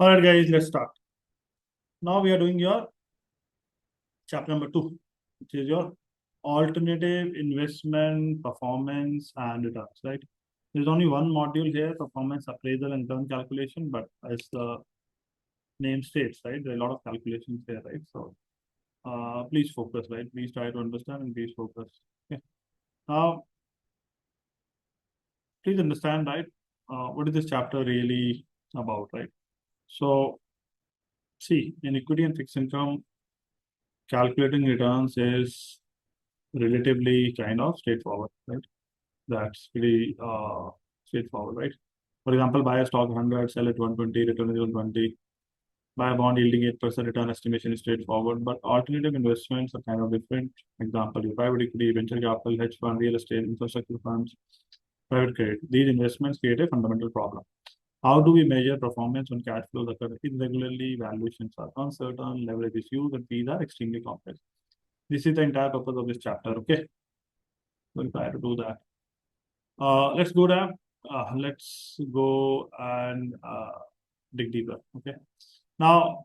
All right, guys, let's start. Now we are doing your chapter number 2, which is your alternative investment performance and returns, right? There's only one module here, performance appraisal and return calculation, but as the name states, right, there are a lot of calculations here, right? So please focus, right? Please try to understand and please focus. Okay. Now, please understand, right? What is this chapter really about, right? So, see, in equity and fixed income, calculating returns is relatively kind of straightforward, right? That's pretty straightforward, right? For example, buy a stock 100, sell it 120, return is 120. Buy a bond yielding 8% return estimation is straightforward, but alternative investments are kind of different. Example, your private equity, venture capital, hedge fund, real estate, infrastructure funds, private credit. These investments create a fundamental problem. How do we measure performance when cash flows occur irregularly, valuations are uncertain, leverage is used, and fees are extremely complex? This is the entire purpose of this chapter, okay? We'll try to do that. Let's go down. Let's go and dig deeper. Okay. Now,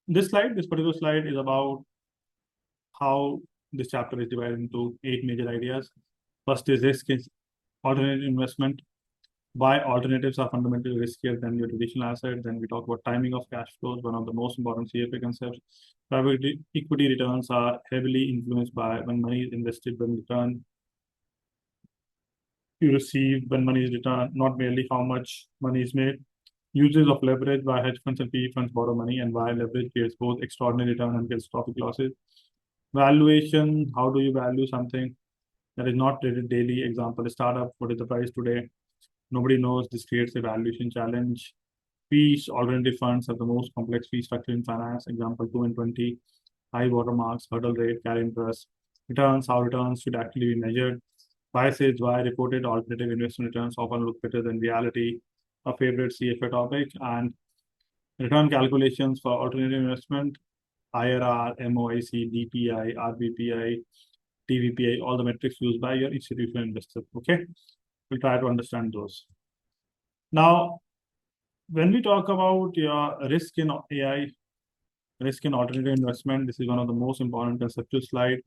this particular slide is about how this chapter is divided into 8 major ideas. First is risk is alternative investment. Why alternatives are fundamentally riskier than your traditional assets. Then we talk about timing of cash flows, one of the most important CFA concepts. Private equity returns are heavily influenced by when money is invested, when return you receive when money is returned, not merely how much money is made. Uses of leverage, why hedge funds and PE funds borrow money, and why leverage creates both extraordinary return and catastrophic losses. Valuation, how do you value something that is not traded daily? Example, a startup, what is the price today? Nobody knows. This creates a valuation challenge. Fees, alternative funds have the most complex fee structure in finance. Example, 2 and 20, high watermarks, hurdle rate, carry interest. Returns, how returns should actually be measured. Biases, why reported alternative investment returns often look better than reality, a favorite CFA topic, and return calculations for alternative investment, IRR, MOIC, DPI, RBPI, TVPI, all the metrics used by your institutional investor. Okay, we'll try to understand those. Now, when we talk about your risk in AI, risk in alternative investment, this is one of the most important conceptual slide.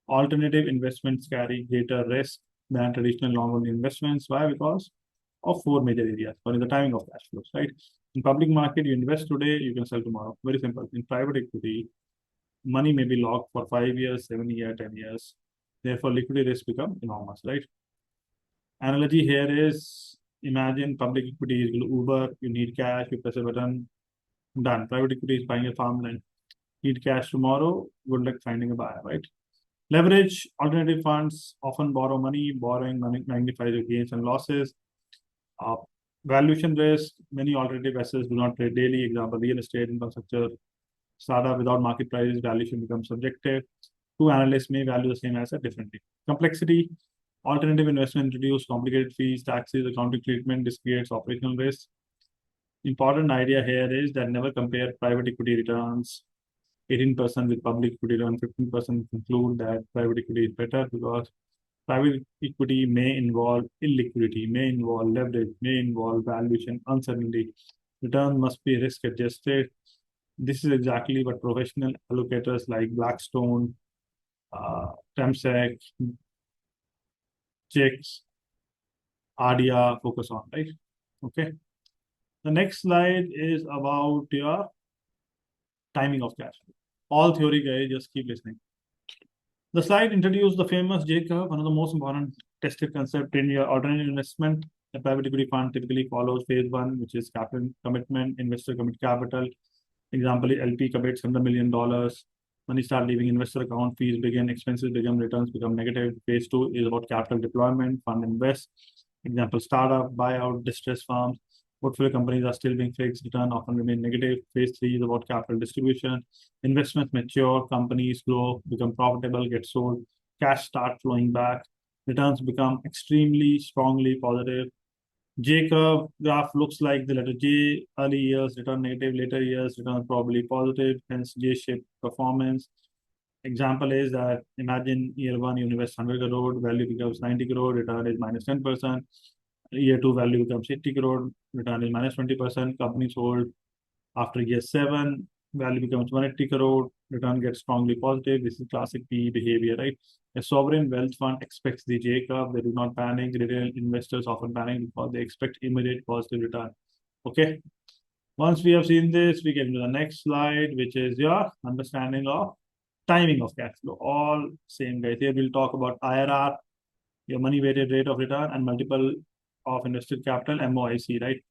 Alternative investments carry greater risk than traditional long-only investments. Why? Because of 4 major areas. One is the timing of cash flows, right? In public market, you invest today, you can sell tomorrow. Very simple. In private equity, money may be locked for 5 years, 7 years, 10 years. Therefore, liquidity risk become enormous, right? Analogy here is, imagine public equity is Uber, you need cash, you press a button, done. Private equity is buying a farmland. Need cash tomorrow, good luck finding a buyer, right? Leverage, alternative funds often borrow money. Borrowing money magnifies your gains and losses. Uh, Valuation risk, many alternative assets do not trade daily. Example, real estate, infrastructure, startup without market prices, valuation becomes subjective. Two analysts may value the same asset differently. Complexity, alternative investment introduce complicated fees, taxes, accounting treatment. This creates operational risk. Important idea here is that never compare private equity returns 18% with public equity return, 15% conclude that private equity is better because private equity may involve illiquidity, may involve leverage, may involve valuation uncertainty. Return must be risk adjusted. This is exactly what professional allocators like Blackstone, Temsec, Chicks, Adia focus on, right? Okay. The next slide is about your timing of cash flow. All theory, guys, just keep listening. The slide introduced the famous J curve, one of the most important tested concept in your alternative investment. The private equity fund typically follows phase 1, which is capital commitment, investor commit capital. Example, LP commits $100 million. Money start leaving investor account, fees begin, expenses begin, returns become negative. Phase 2 is about capital deployment, fund invest. Example, startup, buyout, distressed farms. Portfolio companies are still being fixed, return often remain negative. Phase 3 is about capital distribution. Investments mature, companies grow, become profitable, get sold, cash start flowing back, returns become extremely strongly positive. J curve graph looks like the letter J, early years return negative, later years return probably positive, hence J-shaped performance. Example is that imagine year 1 you invest 100 crore, value becomes 90 crore, return is minus 10%. Year 2 value becomes 80 crore, return is minus 20%, company sold, After year 7, value becomes 180 crore, return gets strongly positive. This is classic PE behavior, right? A sovereign wealth fund expects the J curve. They do not panic. Retail investors often panic because they expect immediate positive return. Okay. Once we have seen this, we get into the next slide, which is your understanding of timing of cash flow. All same guys. Here we'll talk about IRR, your money weighted rate of return, and multiple of invested capital, MOIC, right?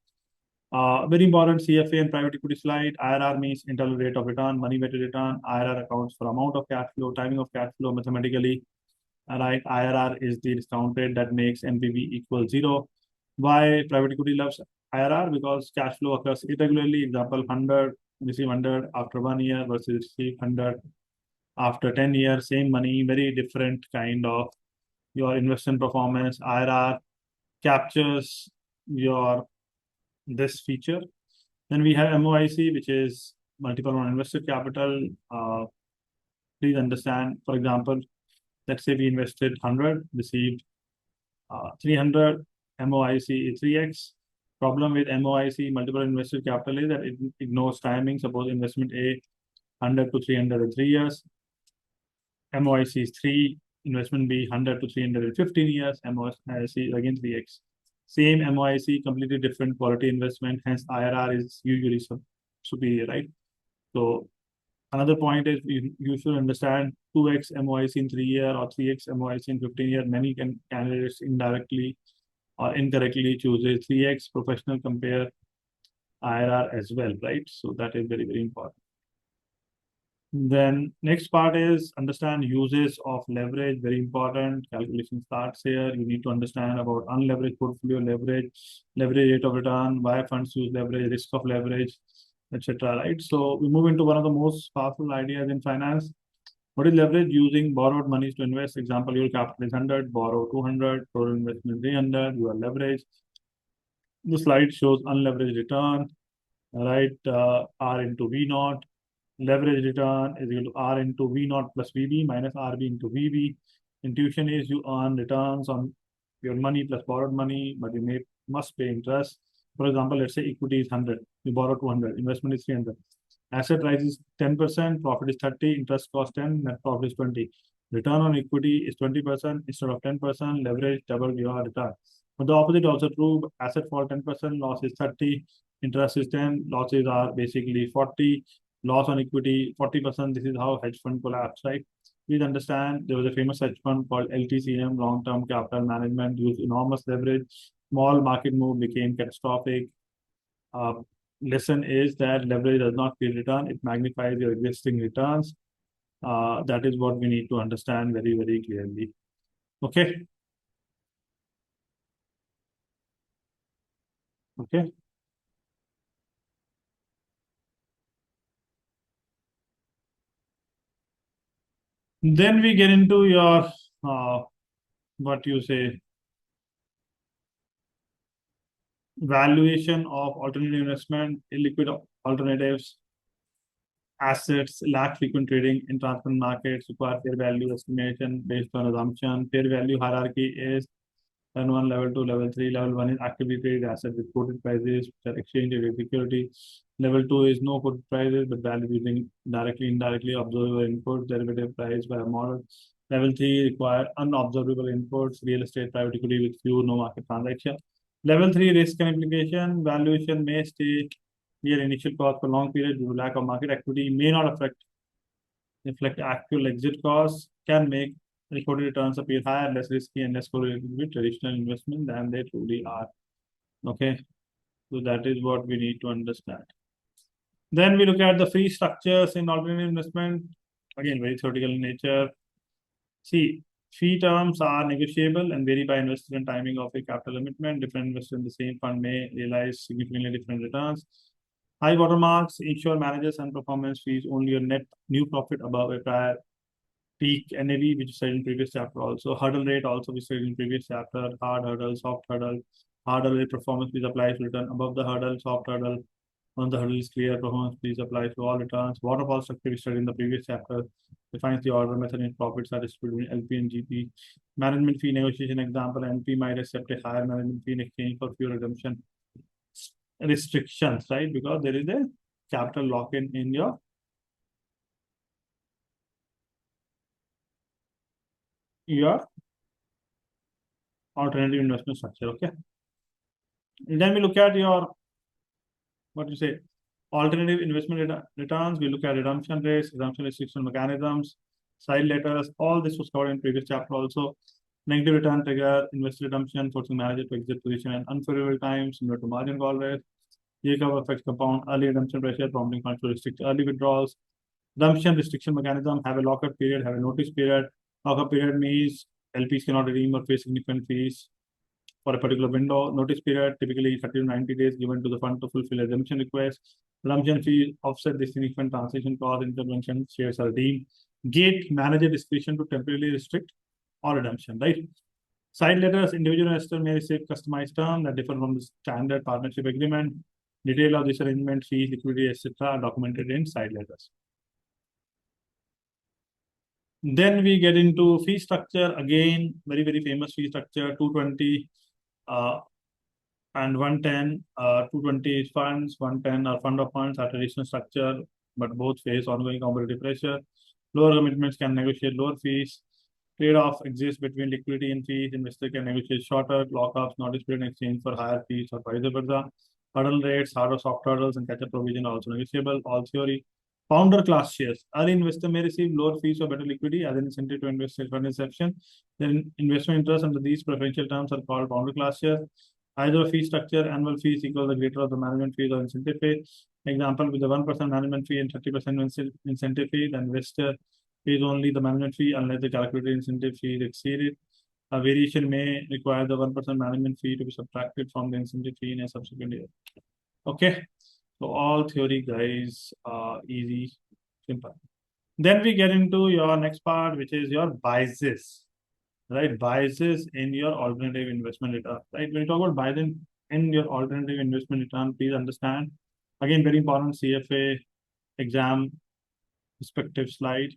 Very important CFA and private equity slide. IRR means internal rate of return, money weighted return. IRR accounts for amount of cash flow, timing of cash flow mathematically. Right, IRR is the discount rate that makes NPV equal 0. Why private equity loves IRR? Because cash flow occurs irregularly. Example, 100, receive 100 after 1 year versus receive 100 after 10 years. Same money, very different kind of your investment performance. IRR captures your this feature. Then we have MOIC, which is multiple on invested capital. Please understand, for example, let's say we invested 100, received 300, MOIC is 3x. Problem with MOIC, multiple invested capital, is that it ignores timing. Suppose investment A, 100 to 300 in 3 years. MOIC is 3. Investment B, 100 to 300 in 15 years. MOIC again 3x. Same MOIC, completely different quality investment. Hence, IRR is usually superior, right? So another point is you should understand 2x MOIC in 3 year or 3x MOIC in 15 year. Many candidates indirectly or incorrectly chooses 3x. Professional compare IRR as well, right? So that is very, very important. Then next part is understand uses of leverage. Very important. Calculation starts here. You need to understand about unleveraged portfolio leverage, leverage rate of return, why funds use leverage, risk of leverage, etc. Right. So we move into one of the most powerful ideas in finance. What is leverage? Using borrowed monies to invest. Example, your capital is 100, borrow 200, total investment 300, you are leveraged. The slide shows unleveraged return, right? R into V naught. Leverage return is equal to R into V naught plus VB minus RB into VB. Intuition is you earn returns on your money plus borrowed money, but you must pay interest. For example, let's say equity is 100, you borrow 200, investment is 300. Asset rises 10%, profit is 30, interest cost 10, net profit is 20. Return on equity is 20% instead of 10%, leverage double your return. But the opposite also true, asset fall 10%, loss is 30, interest is 10, losses are basically 40, loss on equity 40%. This is how hedge fund collapse, right? Please understand there was a famous hedge fund called LTCM, long-term capital management, used enormous leverage. Small market move became catastrophic. Lesson is that leverage does not create return, it magnifies your existing returns. That is what we need to understand very, very clearly. Okay. Okay. Then we get into your what you say valuation of alternative investment, illiquid alternatives, assets, lack frequent trading in transparent markets, require fair value estimation based on assumption. Fair value hierarchy is level 1, level 2, level 3. Level 1 is actively traded assets with quoted prices, which are exchange traded security. Level 2 is no quoted prices, but value using directly, indirectly observable inputs, derivative price by a model. Level 3 require unobservable inputs, real estate, private equity with few no market transaction. Level 3 risk and implication, valuation may stay near initial cost for long period due to lack of market equity, may not reflect actual exit costs, can make reported returns appear higher, less risky, and less correlated with traditional investment than they truly are. Okay, so that is what we need to understand. Then we look at the fee structures in alternative investment. Again, very theoretical in nature. See, fee terms are negotiable and vary by investor and timing of a capital commitment. Different investors in the same fund may realize significantly different returns. High watermarks ensure managers and performance fees only on net new profit above a prior peak NAV, which is said in previous chapter also. Hurdle rate also we said in previous chapter. Hard hurdle, soft hurdle. Hard hurdle rate performance fees applies to return above the hurdle. Soft hurdle, once the hurdle is clear, performance fees apply to all returns. Waterfall structure we studied in the previous chapter. Defines the order method in profits are distributed between LP and GP. Management fee negotiation example, NP might accept a higher management fee in exchange for fewer redemption restrictions, right? Because there is a capital lock-in in your alternative investment structure. Okay. And then we look at your what you say alternative investment returns. We look at redemption rates, redemption restriction mechanisms, side letters. All this was covered in previous chapter also. Negative return trigger, investor redemption, forcing manager to exit position in unfavorable times, similar to margin call rate. Yield affects compound early redemption pressure, prompting funds to restrict early withdrawals. Redemption restriction mechanism have a lockup period, have a notice period. Lockup period means LPs cannot redeem or pay significant fees for a particular window. Notice period, typically 30 to 90 days given to the fund to fulfill a redemption request. Redemption fee offset the significant transaction cost, intervention, shares are redeemed. Gate manager discretion to temporarily restrict or redemption, right? Side letters, individual investor may receive customized terms that differ from the standard partnership agreement. Detail of this arrangement, fees, liquidity, etc. are documented in side letters. Then we get into fee structure. Again, very, very famous fee structure, 220 and 110. 220 is funds, 110 are fund of funds, are traditional structure, but both face ongoing competitive pressure. Lower commitments can negotiate lower fees. Trade-off exists between liquidity and fees. Investor can negotiate shorter lockups, notice period in exchange for higher fees or vice versa. Hurdle rates, hard or soft hurdles, and catch-up provision are also negotiable. All theory. Founder class shares. Early investor may receive lower fees or better liquidity as an incentive to invest in fund inception. Then investment interest under these preferential terms are called founder class shares. Either a fee structure, annual fees equal the greater of the management fees or incentive fee. Example, with the 1% management fee and 30% incentive fee, the investor pays only the management fee unless the calculated incentive fee is exceeded. A variation may require the 1% management fee to be subtracted from the incentive fee in a subsequent year. Okay. So all theory, guys, easy, simple. Then we get into your next part, which is your biases, right? Biases in your alternative investment return, right? When you talk about biases in your alternative investment return, please understand, again, very important CFA exam perspective slide,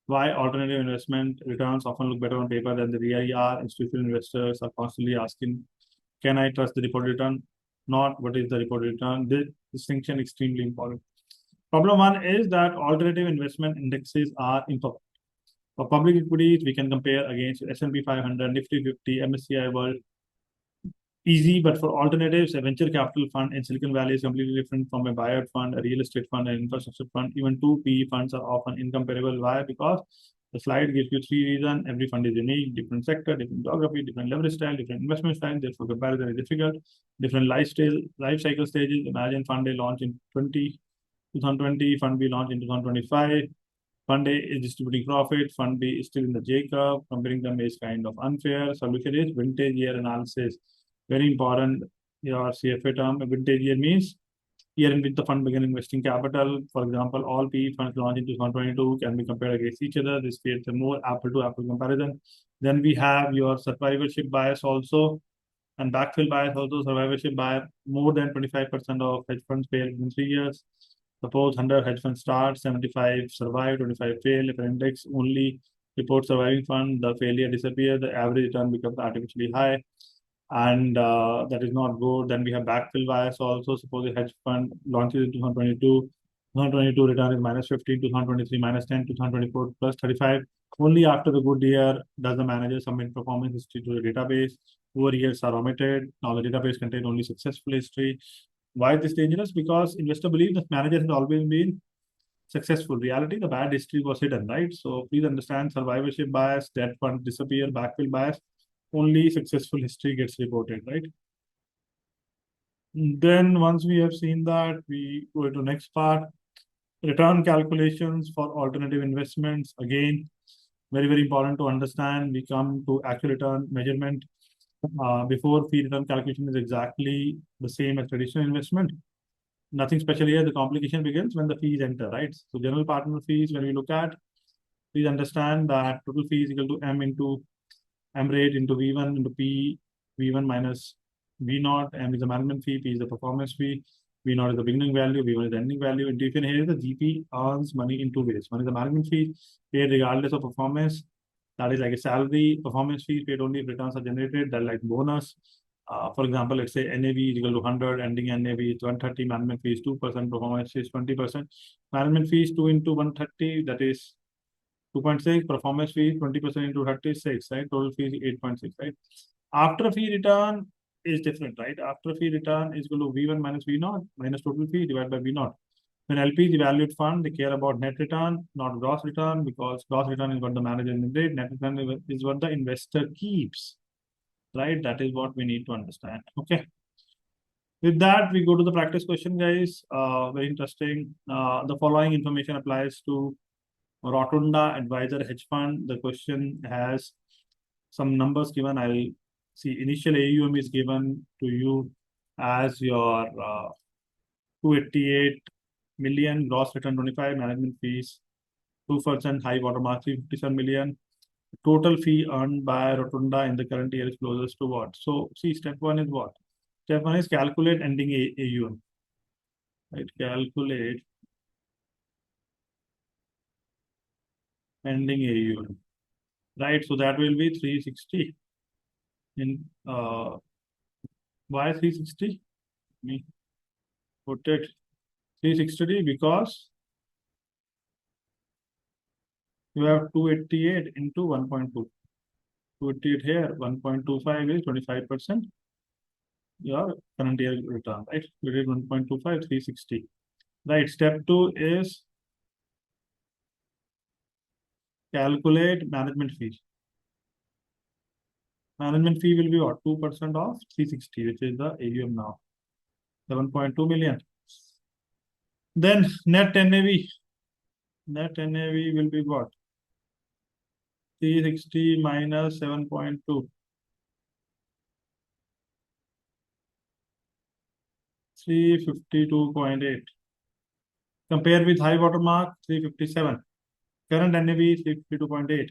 why alternative investment returns often look better on paper than the real are. Institutional investors are constantly asking, can I trust the reported return? Not what is the reported return. This distinction extremely important. Problem one is that alternative investment indexes are imperfect. For public equities, we can compare against S&P 500, Nifty 50, MSCI World. Easy, but for alternatives, a venture capital fund in Silicon Valley is completely different from a buyout fund, a real estate fund, an infrastructure fund. Even two PE funds are often incomparable. Why? Because the slide gives you three reasons. Every fund is unique, different sector, different geography, different leverage style, different investment style. Therefore, comparison is difficult. Different life cycle stages. Imagine fund A launched in 2020, fund B launched in 2025. Fund A is distributing profit, fund B is still in the J curve. Comparing them is kind of unfair. Solution is vintage year analysis. Very important, your CFA term. Vintage year means year in which the fund began investing capital. For example, all PE funds launched in 2022 can be compared against each other. This creates a more apple-to-apple comparison. Then we have your survivorship bias also, and backfill bias also. Survivorship bias, more than 25% of hedge funds fail in 3 years. Suppose 100 hedge funds start, 75 survive, 25 fail. If an index only reports surviving fund, the failure disappears, the average return becomes artificially high, and that is not good. Then we have backfill bias also. Suppose a hedge fund launches in 2022, 2022 return is minus 15, 2023 minus 10, 2024 plus 35. Only after the good year does the manager submit performance history to the database. Poor years are omitted. Now the database contains only successful history. Why is this dangerous? Because investor believe that manager has always been successful. Reality, the bad history was hidden, right? So please understand survivorship bias, dead funds disappear, backfill bias, only successful history gets reported, right? Then once we have seen that, we go to next part, return calculations for alternative investments. Again, very, very important to understand. We come to actual return measurement. Before fee return calculation is exactly the same as traditional investment. Nothing special here. The complication begins when the fees enter, right? So general partner fees, when we look at, please understand that total fee is equal to M into M rate into V1 into P, V1 minus V0. M is the management fee, P is the performance fee, V0 is the beginning value, V1 is the ending value. Intuition here is the GP earns money in two ways. One is the management fee paid regardless of performance. That is like a salary. Performance fee paid only if returns are generated. That like bonus. For example, let's say NAV is equal to 100, ending NAV is 130, management fee is 2%, performance is 20%. Management fee is 2 into 130, that is 2.6. Performance fee 20% into 36, right? Total fee is 8.6, right? After fee return is different, right? After fee return is equal to V1 minus V0 minus total fee divided by V0. When LP is evaluate fund, they care about net return, not gross return, because gross return is what the manager generates, net return is what the investor keeps, right? That is what we need to understand. Okay. With that, we go to the practice question, guys. Very interesting. The following information applies to Rotunda Advisor Hedge Fund. The question has some numbers given. I'll see initial AUM is given to you as your 288 million, gross return 25, management fees 2%, high watermark 357 million. Total fee earned by Rotunda in the current year is closest to what? So see, step one is what? Step one is calculate ending AUM. Right? Calculate ending AUM. Right? So that will be 360 in why 360? Me put it 360 because you have 288 into 1.2. 288 here, 1.25 is 25% your current year return, right? We did 1.25, 360. Right. Step two is calculate management fees. Management fee will be what? 2% of 360, which is the AUM now. 7.2 million. Then net NAV. Net NAV will be what? 360 minus 7.2. 352.8. Compare with high watermark 357. Current NAV 352.8.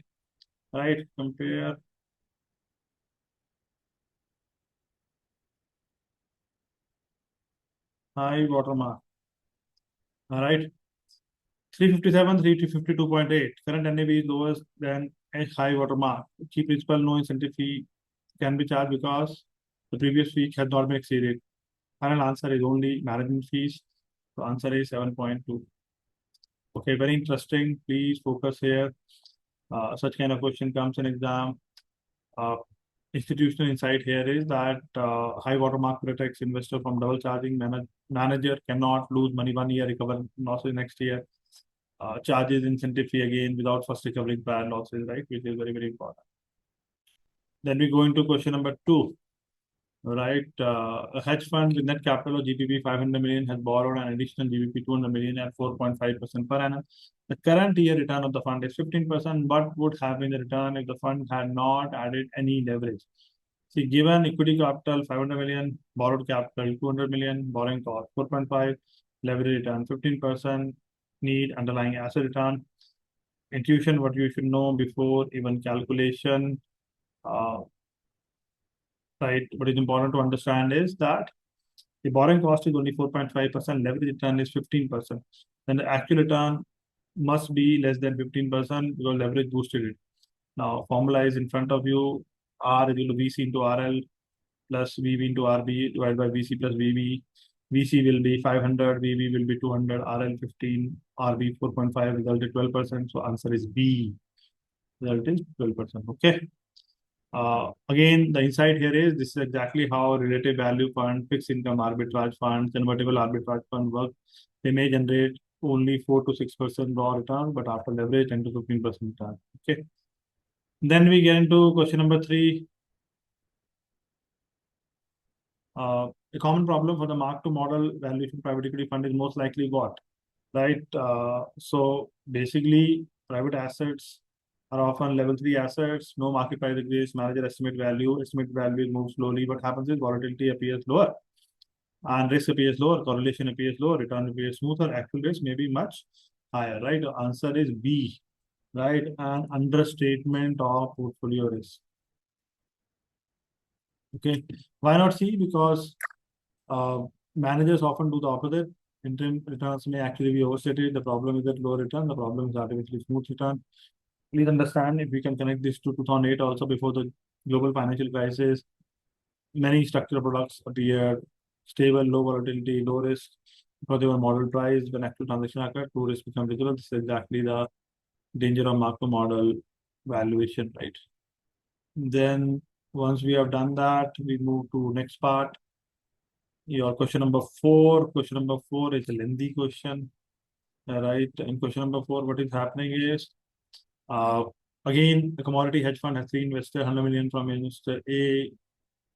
Right? Compare high watermark. All right. 357, 352.8. Current NAV is lower than a high watermark. Key principal, no incentive fee can be charged because the previous week has not been exceeded. Final answer is only management fees. So answer is 7.2. Okay, very interesting. Please focus here. Such kind of question comes in exam. Institutional insight here is that high watermark protects investor from double charging. Manager cannot lose money 1 year, recover losses next year. Charges incentive fee again without first recovering prior losses, right? Which is very, very important. Then we go into question number 2. Right, a hedge fund with net capital of GBP 500 million has borrowed an additional GBP 200 million at 4.5% per annum. The current year return of the fund is 15%. What would have been the return if the fund had not added any leverage? See, given equity capital 500 million, borrowed capital 200 million, borrowing cost 4.5, leverage return 15%, need underlying asset return. Intuition, what you should know before even calculation. Right, what is important to understand is that the borrowing cost is only 4.5%, leverage return is 15%. Then the actual return must be less than 15% because leverage boosted it. Now, formula is in front of you. R is equal to VC into RL plus VB into RB divided by VC plus VB. VC will be 500, VB will be 200, RL 15, RB 4.5, result is 12%. So answer is B. Result is 12%. Okay. Again, the insight here is this is exactly how relative value fund, fixed income arbitrage fund, convertible arbitrage fund work. They may generate only 4 to 6% raw return, but after leverage 10 to 15% return. Okay. Then we get into question number 3. A common problem for the mark to model valuation private equity fund is most likely what? Right. So basically, private assets are often level 3 assets, no market price exists, manager estimate value moves slowly. What happens is volatility appears lower and risk appears lower, correlation appears lower, return appears smoother, actual risk may be much higher, right? The answer is B, right? An understatement of portfolio risk. Okay, why not C? Because managers often do the opposite. Interim returns may actually be overstated. The problem is that low return, the problem is artificially smooth return. Please understand, if we can connect this to 2008 also, before the global financial crisis, many structured products appear stable, low volatility, low risk because they were model priced. When actual transaction occur, true risk become visible. This is exactly the danger of mark to model valuation, right? Then once we have done that, we move to next part. Your question number four. Question number four is a lengthy question, right? In question number four, what is happening is, uh, again, the commodity hedge fund has three investors, 100 million from investor A,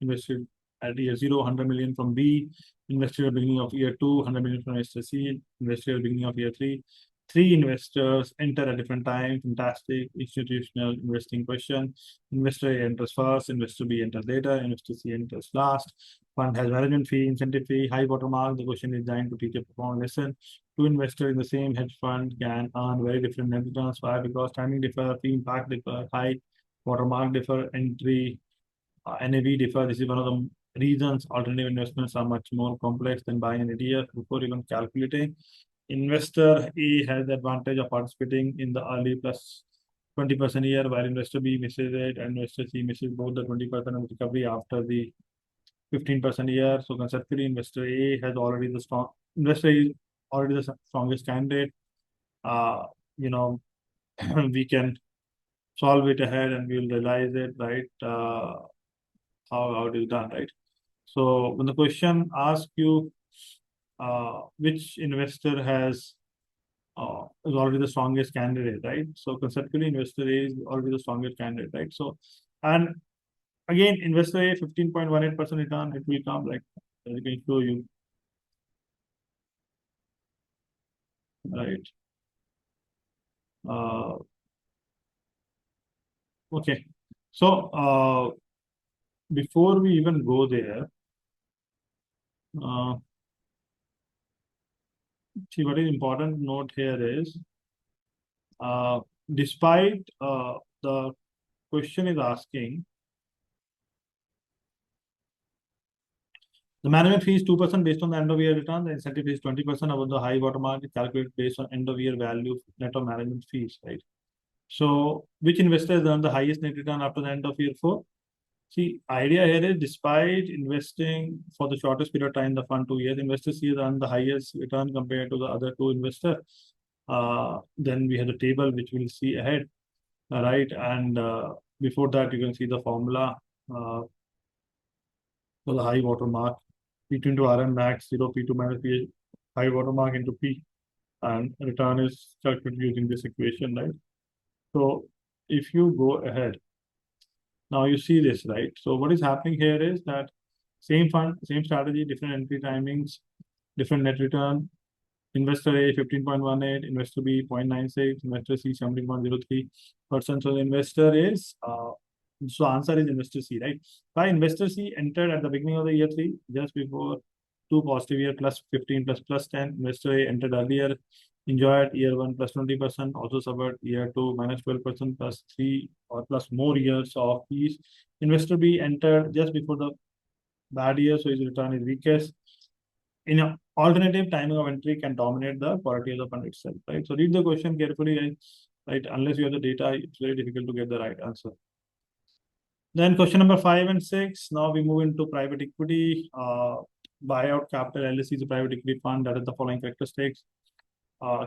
invested at year zero, 100 million from B, invested at the beginning of year two, 100 million from investor C, invested at the beginning of year three. Three investors enter at different times. Fantastic institutional investing question. Investor A enters first, investor B enters later, investor C enters last. Fund has management fee, incentive fee, high watermark. The question is designed to teach a profound lesson. Two investors in the same hedge fund can earn very different net returns. Why? Because timing differ, fee impact differ, high watermark differ, entry NAV differ. This is one of the reasons alternative investments are much more complex than buying an ETF before even calculating. Investor A has the advantage of participating in the early plus 20% year, while investor B misses it, and investor C misses both the 20% of recovery after the 15% year. So conceptually, investor A has already the strong investor is already the strongest candidate. Uh, you know, we can solve it ahead and we'll realize it, right? How it is done, right? So when the question asks you which investor is already the strongest candidate, right? So conceptually, investor A is already the strongest candidate, right? So, and again, investor A 15.18% return, it will come like I can show you, right? Uh, okay. So before we even go there, uh, see what is important note here is uh, despite the question is asking the management fee is 2% based on the end of year return. The incentive is 20% above the high water mark calculated based on end of year value net of management fees, right? So, which investors earn the highest net return after the end of year four? See, idea here is despite investing for the shortest period of time, the fund 2 years, investors here earn the highest return compared to the other two investors. Then we have the table which we'll see ahead, right? And before that, you can see the formula for the high water mark. P2 into Rn max 0 P2 minus P high water mark into P, and return is calculated using this equation, right? So if you go ahead, now you see this, right? So what is happening here is that same fund, same strategy, different entry timings, different net return. Investor A 15.18, investor B 0.96, investor C 17.03%. So the investor is so answer is investor C, right? By investor C entered at the beginning of the year three, just before two positive year plus 15 plus 10. Investor A entered earlier, enjoyed year one plus 20%, also suffered year two minus 12% plus three or plus more years of fees. Investor B entered just before the bad year, so his return is weakest. In an alternative, timing of entry can dominate the quality of the fund itself, right? So read the question carefully, right? Unless you have the data, it's very difficult to get the right answer. Then question number 5 and 6. Now we move into private equity. Buyout capital LSC is a private equity fund that has the following characteristics.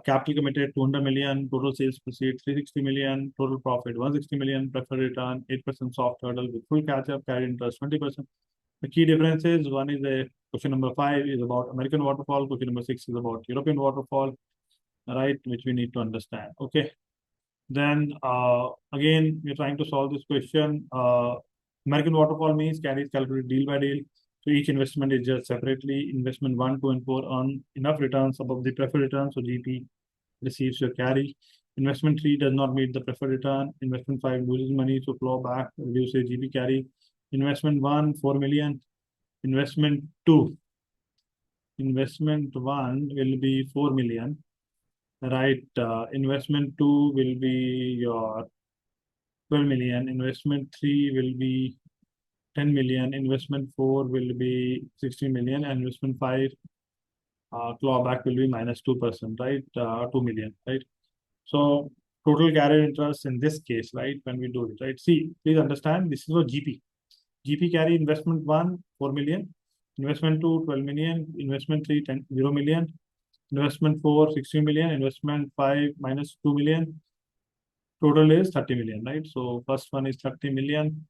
Capital committed 200 million, total sales proceeds 360 million, total profit 160 million, preferred return 8% soft hurdle with full catch up, carried interest 20%. The key differences, one is a question number 5 is about American waterfall, question number 6 is about European waterfall, right, which we need to understand. Okay. Then again, we're trying to solve this question. American waterfall means carries calculated deal by deal. So each investment is just separately. Investment 1, 2, and 4 earn enough returns above the preferred return, so GP receives your carry. Investment 3 does not meet the preferred return. Investment 5 loses money, so flow back, reduces GP carry. Investment 1, 4 million. Investment 1 will be 4 million. Right, investment 2 will be your 12 million, investment 3 will be 10 million, investment 4 will be 16 million, and investment 5 clawback will be minus 2%, right? 2 million, right? So total carried interest in this case, right? When we do it, right? See, please understand this is for GP. GP carry investment 1, 4 million. Investment 2, 12 million. Investment 3, 0 million. Investment 4, 60 million. Investment 5, minus 2 million. Total is 30 million, right? So first one is 30 million,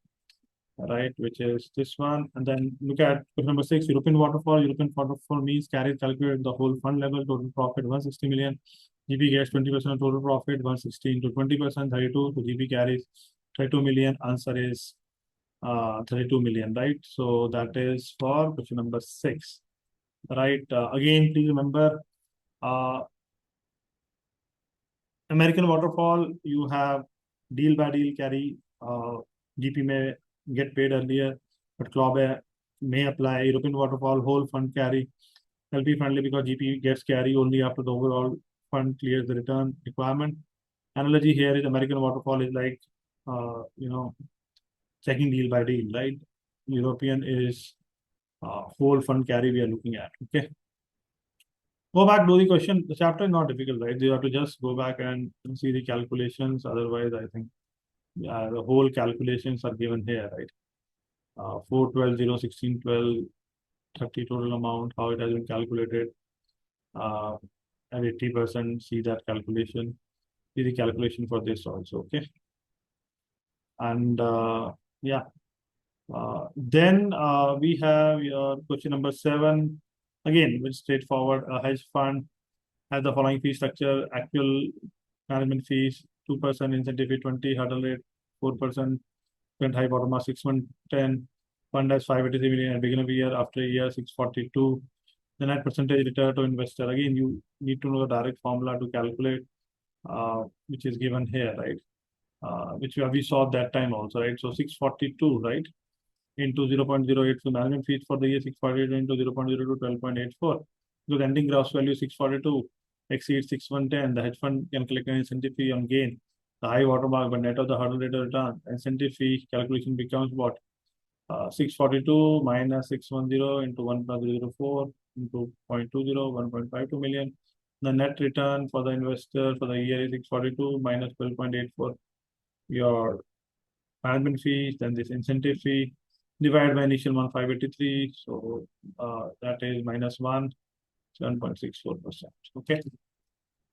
right, which is this one. And then look at question number 6, European waterfall. European waterfall means carry calculated the whole fund level, total profit 160 million. GP gets 20% of total profit, 160 into 20%, 32. So GP carries 32 million. Answer is 32 million, right? So that is for question number 6, right? Again, please remember, American waterfall, you have deal by deal carry. GP may get paid earlier, but clawback may apply. European waterfall, whole fund carry, LP friendly because GP gets carry only after the overall fund clears the return requirement. Analogy here is American waterfall is like, checking deal by deal, right? European is whole fund carry we are looking at. Okay. Go back, do the question. The chapter is not difficult, right? You have to just go back and see the calculations. Otherwise, I think the whole calculations are given here, right? 4, 12, 0, 16, 12, 30 total amount, how it has been calculated. And 80%, see that calculation. See the calculation for this also, okay? And yeah. Then we have your question number 7. Again, very straightforward. A hedge fund has the following fee structure: actual management fees 2%, incentive fee 20, hurdle rate 4%, current high bottom mark 610. Fund has 583 million at beginning of the year, after a year 642. The net percentage return to investor. Again, you need to know the direct formula to calculate, which is given here, right? Which we saw that time also, right? So 642, right? Into 0.08. So management fees for the year 642 into 0.02, 12.84. Because ending gross value 642 exceeds 6110. The hedge fund can collect an incentive fee on gain, the high watermark, but net of the hurdle rate of return. Incentive fee calculation becomes what? 642 minus 610 into 1 plus 0.04 into 0.20, 1.52 million. The net return for the investor for the year is 642 minus 12.84. Your management fees, then this incentive fee, divided by initial one 583. So that is minus 1, 7.64%. Okay.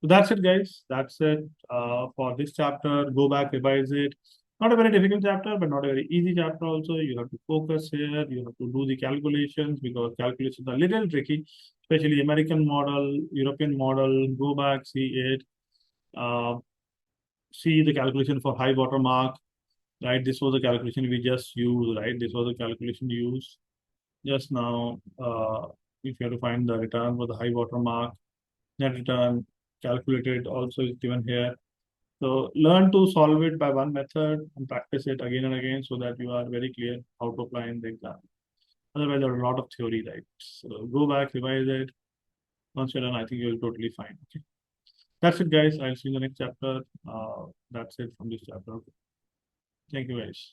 So that's it, guys. That's it for this chapter. Go back, revise it. Not a very difficult chapter, but not a very easy chapter also. You have to focus here. You have to do the calculations because calculations are a little tricky, especially American model, European model. Go back, see it. See the calculation for high water mark, right? This was the calculation we just used, right? This was the calculation used just now. If you have to find the return for the high water mark, net return calculated also is given here. So learn to solve it by one method and practice it again and again so that you are very clear how to apply in the exam. Otherwise, there are a lot of theory, right? So go back, revise it. Once you're done, I think you'll totally fine. Okay. That's it, guys. I'll see you in the next chapter. That's it from this chapter. Okay. Thank you, guys.